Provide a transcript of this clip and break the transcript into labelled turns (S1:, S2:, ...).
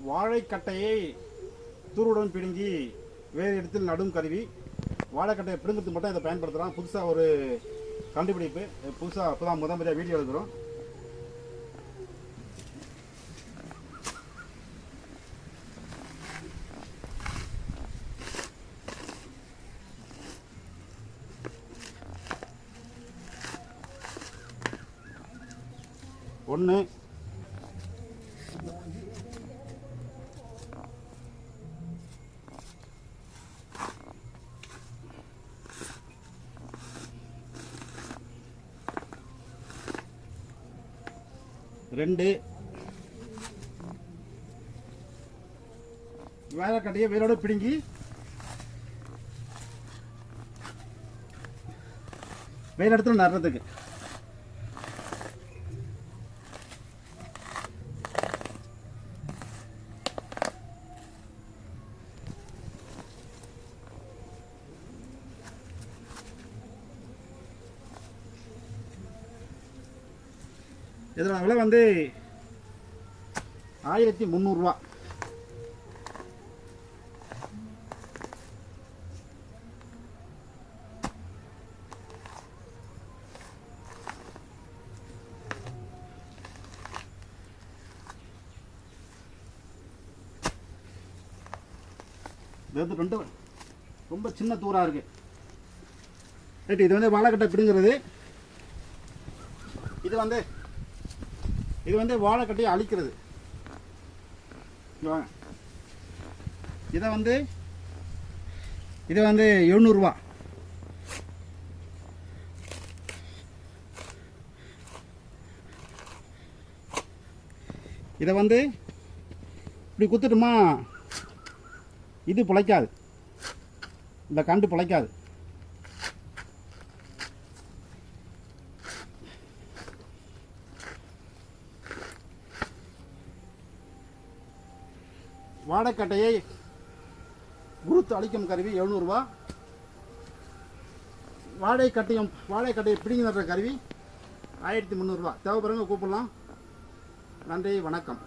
S1: வாழைக்கட்டையை தூருடன் பிடுங்கி வேறு இடத்தில் நடும் கருவி. வாழைக்கட்டையை பிடுங்கிறதுக்கு மட்டும் இதை பயன்படுத்துகிறோம். புதுசாக ஒரு கண்டுபிடிப்பு, புதுசாக அப்போ தான் முறையாக வீடியோ எடுக்கிறோம். ஒன்று, ரெண்டு, வாழைக்கட்டையை வேரோட பிடுங்கி வேறு இடத்துல நடுறதுக்கு. இதோட விலை வந்து 1300 ரூபா. இது வந்து ரொம்ப சின்ன தூரா இருக்கு. ரைட், இது வந்து வாழைக்கட்டை பிடுங்கிறது. இது வந்து வாழைக்கட்டையை அழிக்கிறது. வாங்க, இது வந்து 700 ரூபா. இதை வந்து இப்படி குத்துட்டுமா, இது பிழைக்காது, இந்த கண்டு பிழைக்காது. வாழைக்கட்டையை குருத்து அழிக்கும் கருவி 700 ரூபா. வாழைக்கட்டையை பிடிங்கி நடுற கருவி 1300 ரூபா. தேவைப்படுறவங்க கூப்பிடலாம். நன்றி, வணக்கம்.